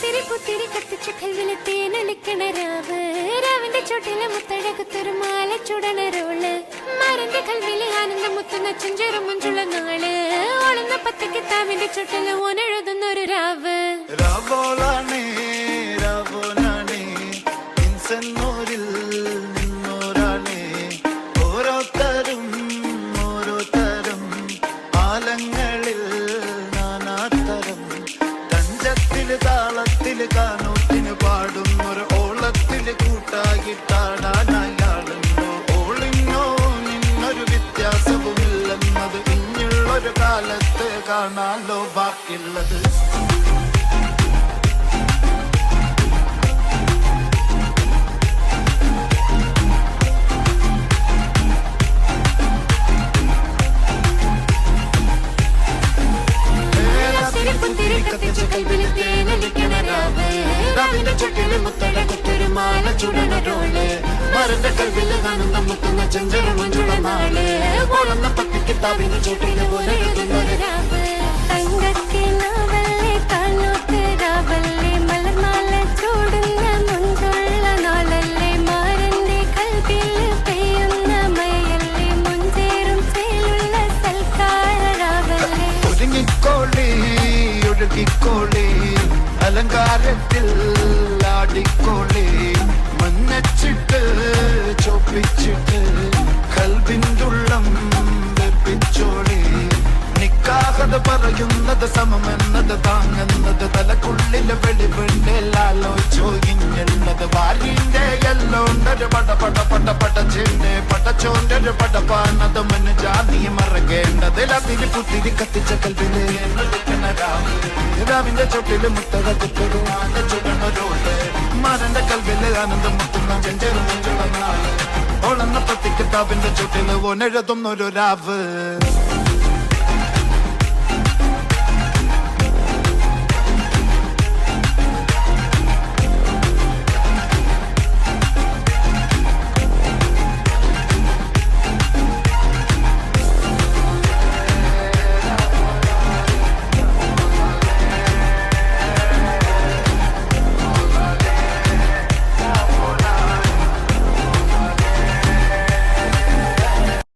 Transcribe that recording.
പുത്തിരി പുത്തിരി കത്തിച്ച കൽവിലെ തേനൊലിക്കണ രാവ് രാവിന്റെ ചോട്ടിലെ മുത്തഴകത്തൊരു മാല ചുടണ റോള് മാരന്റെ കൽവിലെ ആനന്ദം മുത്തുന്ന ചെഞ്ചേറും മുഞ്ചുള്ള നാള് ഓളുന്ന പത്തക്ക് താവിന്റെ ചോട്ടില് ഓനെഴുതുന്നൊരു രാവ് രാവോളാണേ രാവോനാണേ ഇൻസെന്നൂരിൽ നിന്നോരാണേ ഓരോരുത്തരും ഓരോരുത്തരും ആലങ്ങളിൽ നാനാത്തരം തഞ്ചത്തില് താളത്തില് കാനൂത്തിന് പാടുന്നൊരു ഓളത്തില് കൂട്ടാകിട്ടാടാനയാളുണ്ടോ ഓളിന്നോ നിന്നൊരു വ്യത്യാസവുമില്ലെന്നത് ഇനിയുള്ളൊരു കാലത്ത് കാണാലോ ബാക്കിയുള്ളത് പുത്തിരി കത്തിച്ച കൽവിലെ തേനൊലിക്കണ രാവ് രാവിന്റെ ചോട്ടിലെ മുത്തഴകത്തൊരു മാല ചുടണ റോള് മാരന്റെ കൽവില് ആനന്ദം മുത്തുന്ന ചെഞ്ചേറും മുഞ്ചുള്ള നാള് ഓളുന്ന പത്തിക്ക് താവിന്റെ ചോട്ടില് ഓനെഴുതുന്നൊരു രാവ് തങ്കക്കിനാവല്ലേ താനോത്ത് രാവല്ലേ മലർമാല ചൂടുന്ന മുഞ്ചുള്ള നാളല്ലേ മാരന്റെ കൽവില് പെയ്യുന്ന മയല്ലേ മുഞ്ചേറും ചേലുള്ള സൽക്കാര രാവല്ലേ ഒരുങ്ങിക്കോളി ഒഴുകിക്കോളി അലങ്കാരത്തിൽ ആടിക്കോളി മഞ്ഞച്ചിട്ട് ചോപ്പിച്ചിട്ട് കൽവിൻ്റുള്ളം വെപ്പിച്ചോളി നിക്കാഹത് പറയുന്നത് സമമെന്നത് താങ്ങുന്നത് തലക്കുള്ളിലെ വെളിവിണ്ടേലാലോചിച്ചോ ഇങ്ങുള്ളത് വാരിന്റെ എല്ലോണ്ടൊരു പടച്ചിന്റെ പടച്ചോണ്ടൊരു പടപ്പാണത് മന് ജാതി മറക്കേണ്ടത് അതിന് പുത്തിരി കത്തിച്ച കൽവിലെ രാവിന്റെ ചോട്ടില് മുത്തഴകത്തൊരു മാല ചുടണ റോള് മാരന്റെ കൽവില് ആനന്ദം മുത്തുന്ന ചെഞ്ചേറും മുഞ്ചുള്ള നാള് ഓളെന്ന പത്തിക്ക് താവിന്റെ ചോട്ടില് ഓനെഴുതുന്നൊരു രാവ്